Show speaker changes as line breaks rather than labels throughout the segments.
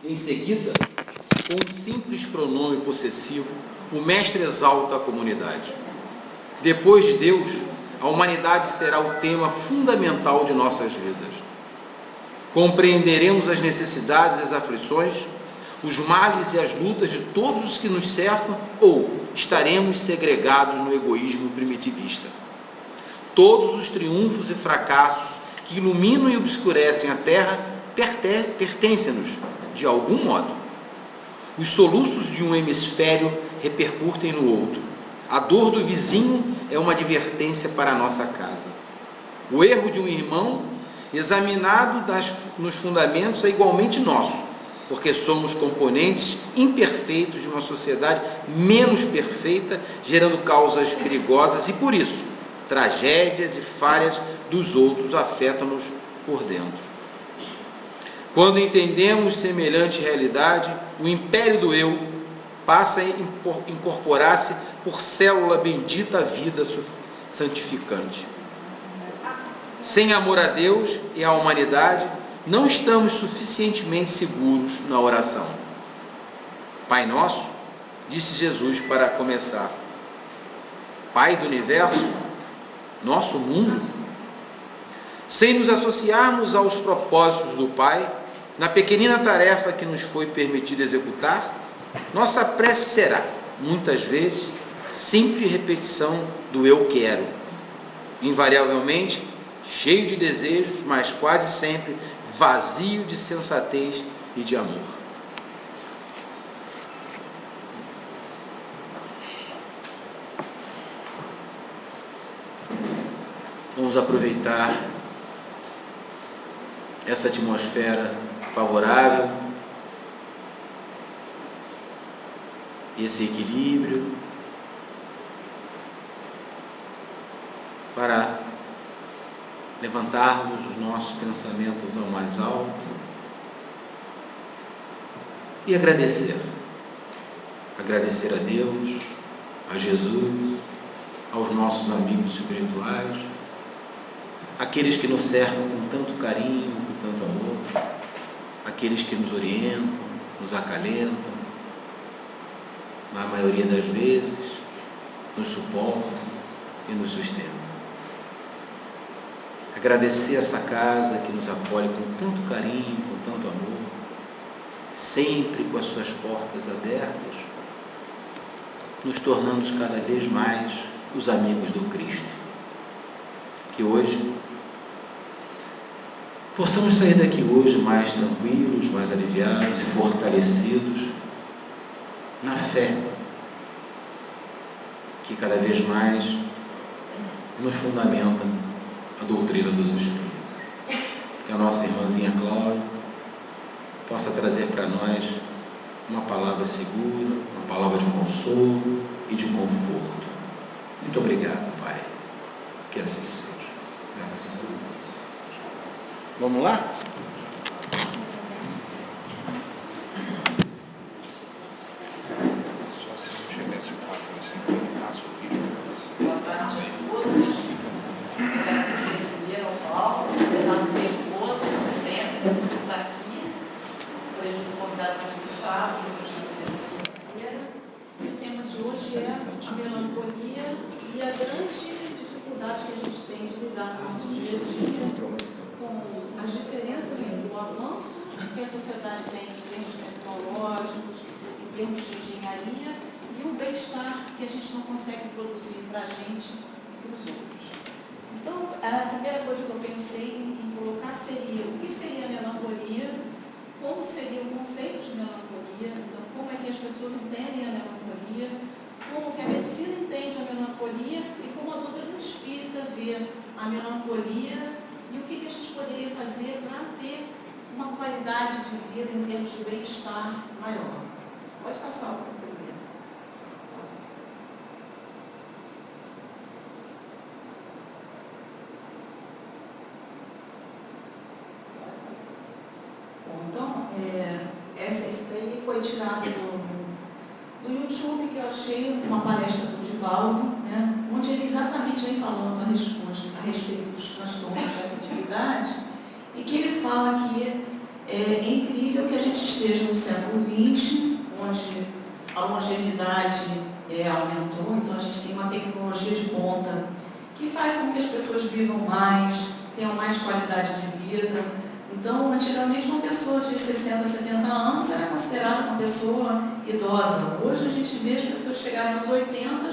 Em seguida, com um simples pronome possessivo, o mestre exalta a comunidade. Depois de Deus, a humanidade será o tema fundamental de nossas vidas. Compreenderemos as necessidades e as aflições, os males e as lutas de todos os que nos cercam, ou estaremos segregados no egoísmo primitivista. Todos os triunfos e fracassos que iluminam e obscurecem a Terra pertencem-nos, de algum modo. Os soluços de um hemisfério repercutem no outro. A dor do vizinho é uma advertência para a nossa casa. O erro de um irmão, examinado nos fundamentos, é igualmente nosso, porque somos componentes imperfeitos de uma sociedade menos perfeita, gerando causas perigosas e, por isso, tragédias e falhas dos outros afetam-nos por dentro. Quando entendemos semelhante realidade, o império do eu passa a incorporar-se por célula bendita à vida santificante. Sem amor a Deus e à humanidade, não estamos suficientemente seguros na oração. Pai nosso, disse Jesus para começar, Pai do universo, nosso mundo. Sem nos associarmos aos propósitos do Pai, na pequenina tarefa que nos foi permitido executar, nossa prece será, muitas vezes, simples repetição do eu quero, invariavelmente cheio de desejos, mas quase sempre vazio de sensatez e de amor. Vamos aproveitar essa atmosfera favorável, esse equilíbrio, para levantarmos os nossos pensamentos ao mais alto e agradecer a Deus, a Jesus, aos nossos amigos espirituais, aqueles que nos cercam com tanto carinho, com tanto amor, aqueles que nos orientam, nos acalentam, na maioria das vezes, nos suportam e nos sustentam. Agradecer essa casa que nos acolhe com tanto carinho, com tanto amor, sempre com as suas portas abertas, nos tornando cada vez mais os amigos do Cristo. Que hoje possamos sair daqui hoje mais tranquilos, mais aliviados e fortalecidos na fé, que cada vez mais nos fundamenta a doutrina dos Espíritos. Que a nossa irmãzinha Cláudia possa trazer para nós uma palavra segura, uma palavra de consolo e de conforto. Muito obrigado, Pai. Que assim seja. Graças a Deus. Vamos lá?
Boa tarde a todos. Agradecer primeiro ao Paulo, apesar do nervoso, como sempre, por estar aqui, por ele me convidar para aqui no sábado, hoje é primeira segunda-feira. E o tema de hoje é a melancolia e a grande dificuldade que a gente tem de lidar no nosso dia a dia com as diferenças entre o avanço que a sociedade tem em termos tecnológicos, em termos de engenharia, e o bem-estar que a gente não consegue produzir para a gente e para os outros. Então, a primeira coisa que eu pensei em colocar seria o que seria a melancolia, como seria o conceito de melancolia, então como é que as pessoas entendem a melancolia, como que a medicina entende a melancolia e como a doutrina espírita vê a melancolia e o que a gente poderia fazer para ter uma qualidade de vida em termos de bem-estar maior. Pode passar o primeiro. Bom, então, esse daí foi tirado do YouTube, que eu achei uma palestra do Divaldo, né, onde ele exatamente vem falando a respeito dos transtornos de afetividade, e que ele fala que É incrível que a gente esteja no século XX, onde a longevidade aumentou, então a gente tem uma tecnologia de ponta que faz com que as pessoas vivam mais, tenham mais qualidade de vida. Então, antigamente, uma pessoa de 60, 70 anos era considerada uma pessoa idosa. Hoje, a gente vê as pessoas chegarem aos 80,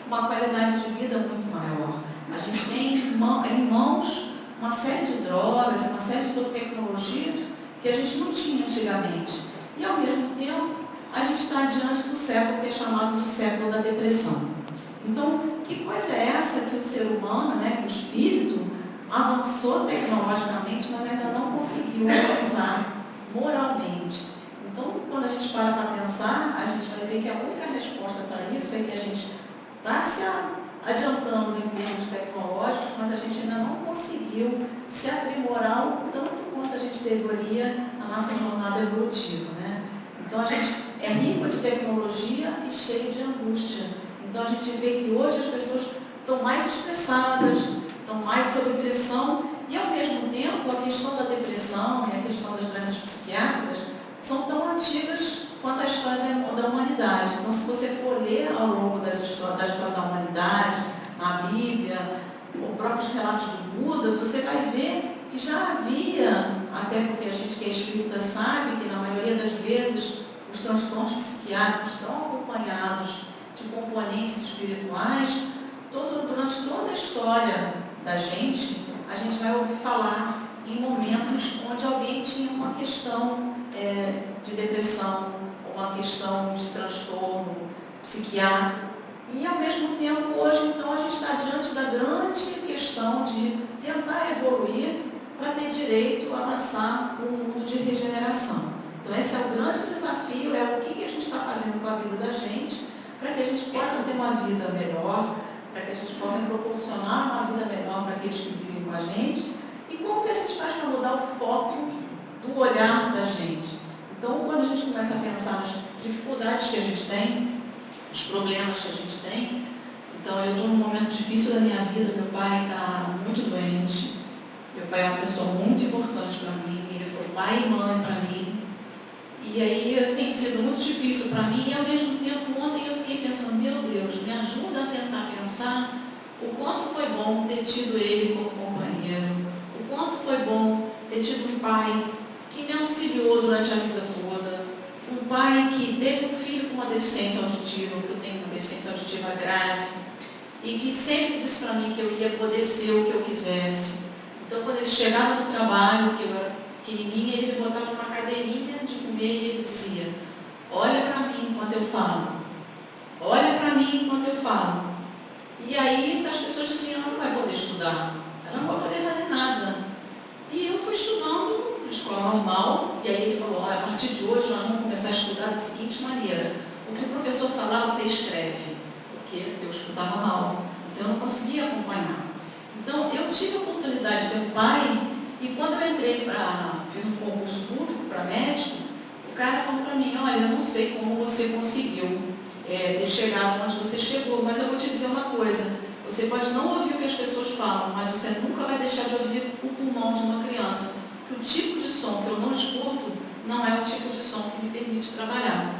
uma qualidade de vida muito maior. A gente tem em mãos uma série de drogas, uma série de tecnologia que a gente não tinha antigamente. E, ao mesmo tempo, a gente está diante do século que é chamado de século da depressão. Então, que coisa é essa que o ser humano, que o espírito, avançou tecnologicamente, mas ainda não conseguiu avançar moralmente? Então, quando a gente para pensar, a gente vai ver que a única resposta para isso é que a gente está se adiantando em termos tecnológicos, mas a gente ainda não conseguiu se aprimorar o tanto quanto a gente deveria na nossa jornada evolutiva, Então, a gente é rico de tecnologia e cheio de angústia. Então, a gente vê que hoje as pessoas estão mais estressadas, estão mais sob pressão e, ao mesmo tempo, a questão da depressão e a questão das doenças psiquiátricas são tão antigas quanto a história da humanidade. Então, se você for ler ao longo da história da humanidade, na Bíblia, os próprios relatos do Buda, você vai ver que já havia, até porque a gente que é espírita sabe que na maioria das vezes os transtornos psiquiátricos estão acompanhados de componentes espirituais. Durante toda a história da gente, a gente vai ouvir falar em momentos onde alguém tinha uma questão de depressão, uma questão de transtorno psiquiátrico. E, ao mesmo tempo, hoje, então, a gente está diante da grande questão de tentar evoluir para ter direito a avançar para um mundo de regeneração. Então, esse é o grande desafio, o que a gente está fazendo com a vida da gente, para que a gente possa ter uma vida melhor, para que a gente possa proporcionar uma vida melhor para aqueles que vivem com a gente, e como que a gente faz para mudar o foco do olhar da gente. Então, quando a gente começa a pensar nas dificuldades que a gente tem, os problemas que a gente tem, então eu estou num momento difícil da minha vida, meu pai está muito doente, meu pai é uma pessoa muito importante para mim, ele foi pai e mãe para mim, e aí tem sido muito difícil para mim, e ao mesmo tempo ontem eu fiquei pensando, meu Deus, me ajuda a tentar pensar o quanto foi bom ter tido ele como companheiro, o quanto foi bom ter tido um pai que me auxiliou durante a vida toda, um pai que teve um filho com uma deficiência auditiva, porque eu tenho uma deficiência auditiva grave, e que sempre disse para mim que eu ia poder ser o que eu quisesse. Então, quando ele chegava do trabalho, que eu era pequenininha, ele me botava numa cadeirinha de comer e ele dizia, olha para mim enquanto eu falo, olha para mim enquanto eu falo. E aí, as pessoas diziam, ela não vai poder estudar, ela não vai poder fazer nada. E eu fui estudando na escola normal, e aí ele falou, a partir de hoje nós vamos começar a estudar da seguinte maneira, o que o professor falar você escreve, porque eu escutava mal, então eu não conseguia acompanhar. Então eu tive a oportunidade de ter um pai, e quando eu entrei fiz um concurso público para médico, o cara falou para mim, olha, eu não sei como você conseguiu ter chegado onde você chegou, mas eu vou te dizer uma coisa, você pode não ouvir o que as pessoas falam, mas você nunca vai deixar de ouvir o pulmão de uma criança. O tipo de som que eu não escuto não é o tipo de som que me permite trabalhar.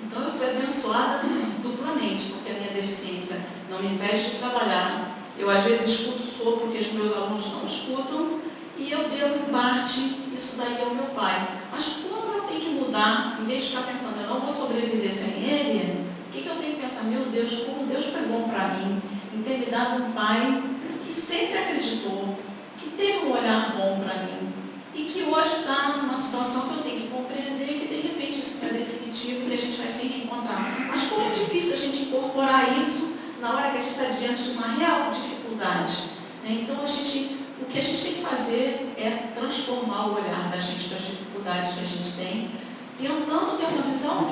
Então eu fui abençoada duplamente, porque a minha deficiência não me impede de trabalhar. Eu às vezes escuto sopro que os meus alunos não escutam, e eu devo em parte isso daí ao meu pai. Mas como eu tenho que mudar, em vez de ficar pensando, eu não vou sobreviver sem ele, o que eu tenho que pensar? Meu Deus, como Deus foi bom para mim, em ter me dado um pai que sempre acreditou, que teve um olhar bom para mim, e que hoje está numa situação que eu tenho que compreender que de repente isso não é definitivo e a gente vai se reencontrar. Mas como é difícil a gente incorporar isso na hora que a gente está diante de uma real dificuldade. Então o que a gente tem que fazer é transformar o olhar da gente para as dificuldades que a gente tem, tentando ter uma visão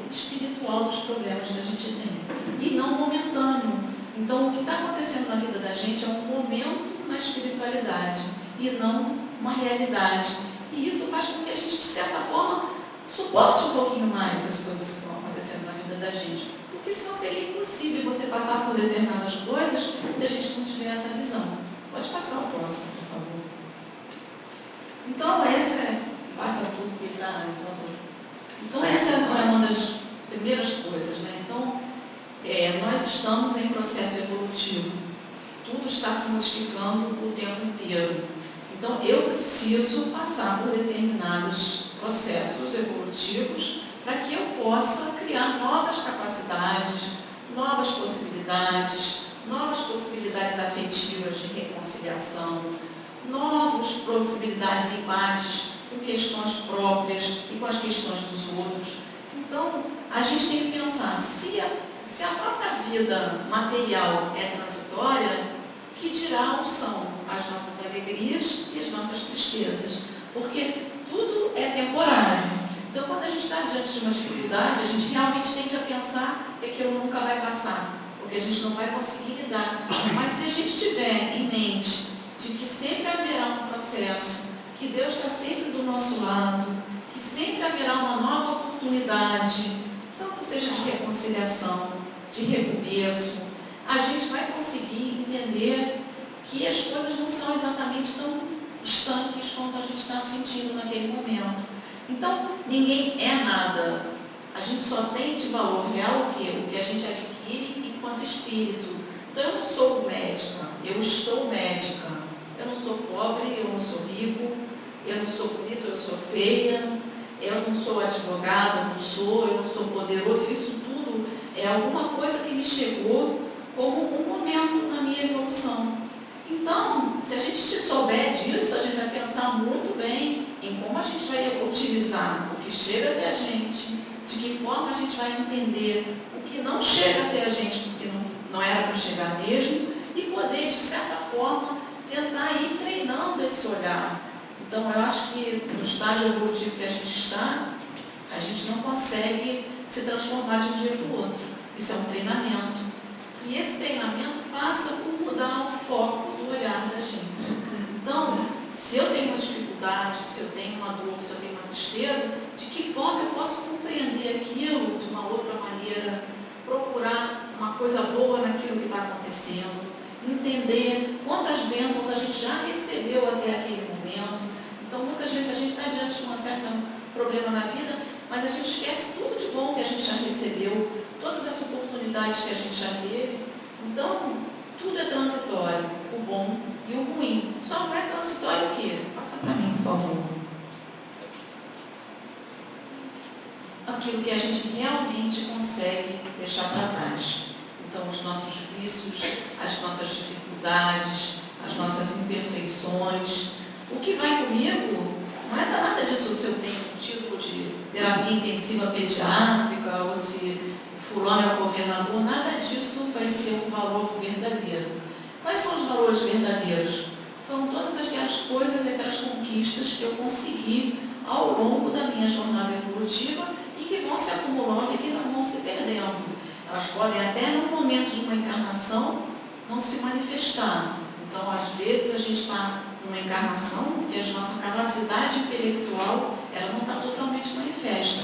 espiritual dos problemas que a gente tem, e não momentâneo. Então o que está acontecendo na vida da gente é um momento na espiritualidade e não uma realidade. E isso faz com que a gente, de certa forma, suporte um pouquinho mais as coisas que estão acontecendo na vida da gente. Porque senão seria impossível você passar por determinadas coisas se a gente não tiver essa visão. Pode passar o próximo, por favor. Então, essa é passa tudo porque ele está então essa não é uma das primeiras coisas, né? Então, nós estamos em processo evolutivo. Tudo está se modificando o tempo inteiro. Então, eu preciso passar por determinados processos evolutivos para que eu possa criar novas capacidades, novas possibilidades afetivas de reconciliação, novas possibilidades e embates com questões próprias e com as questões dos outros. Então, a gente tem que pensar, se a própria vida material é transitória, que dirá são as nossas alegrias e as nossas tristezas, porque tudo é temporário. Então, quando a gente está diante de uma dificuldade, a gente realmente tende a pensar que aquilo nunca vai passar, porque a gente não vai conseguir lidar. Mas se a gente tiver em mente de que sempre haverá um processo, que Deus está sempre do nosso lado, que sempre haverá uma nova oportunidade, tanto seja de reconciliação, de recomeço, a gente vai conseguir entender que as coisas não são exatamente tão estanques quanto a gente está sentindo naquele momento. Então, ninguém é nada. A gente só tem de valor real o quê? O que a gente adquire enquanto espírito. Então, eu não sou médica, eu estou médica. Eu não sou pobre, eu não sou rico, eu não sou bonita, eu sou feia, eu não sou advogado, eu não sou poderoso. Isso tudo é alguma coisa que me chegou como um momento na minha evolução. Então, se a gente souber disso, a gente vai pensar muito bem em como a gente vai utilizar o que chega até a gente, de que forma a gente vai entender o que não chega até a gente, porque não era para chegar mesmo, e poder, de certa forma, tentar ir treinando esse olhar. Então, eu acho que no estágio evolutivo que a gente está, a gente não consegue se transformar de um dia para o outro. Isso é um treinamento. E esse treinamento passa por mudar o foco do olhar da gente. Então, se eu tenho uma dificuldade, se eu tenho uma dor, se eu tenho uma tristeza, de que forma eu posso compreender aquilo de uma outra maneira, procurar uma coisa boa naquilo que está acontecendo, entender quantas bênçãos a gente já recebeu até aquele momento. Então, muitas vezes a gente está diante de um certo problema na vida, mas a gente esquece tudo de bom que a gente já recebeu, todas as oportunidades que a gente já teve. Então, tudo é transitório, o bom e o ruim. Só não é transitório o quê? Passa para mim, por favor. Aquilo que a gente realmente consegue deixar para trás. Então, os nossos vícios, as nossas dificuldades, as nossas imperfeições. O que vai comigo não é nada disso se eu tenho um título de terapia intensiva pediátrica ou se fulano é o governador, nada disso vai ser um valor verdadeiro. Quais são os valores verdadeiros? Foram todas aquelas coisas e aquelas conquistas que eu consegui ao longo da minha jornada evolutiva e que vão se acumulando e que não vão se perdendo. Elas podem até no momento de uma encarnação não se manifestar. Então, às vezes, a gente está numa encarnação que a nossa capacidade intelectual ela não está totalmente manifesta.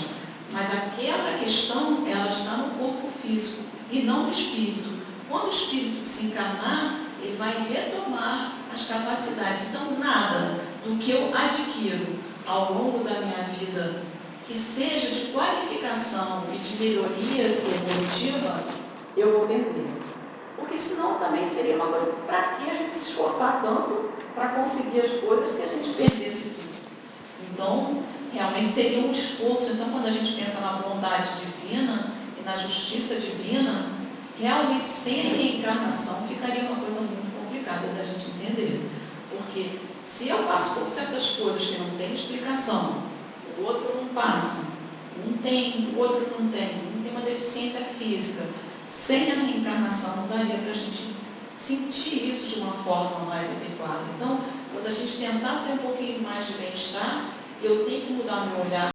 Mas aquela questão, ela está no corpo físico e não no espírito. Quando o espírito se encarnar, ele vai retomar as capacidades. Então, nada do que eu adquiro ao longo da minha vida, que seja de qualificação e de melhoria evolutiva, eu vou perder. Porque senão também seria uma coisa, para que a gente se esforçar tanto para conseguir as coisas se a gente perdesse tudo? Então, realmente seria um esforço. Então, quando a gente pensa na bondade divina e na justiça divina, realmente sem reencarnação ficaria uma coisa muito complicada da gente entender. Porque se eu passo por certas coisas que não têm explicação, o outro não passa, um tem, o outro não tem, um tem uma deficiência física, sem a reencarnação não daria para a gente sentir isso de uma forma mais adequada. Então, quando a gente tentar ter um pouquinho mais de bem-estar, eu tenho que mudar meu olhar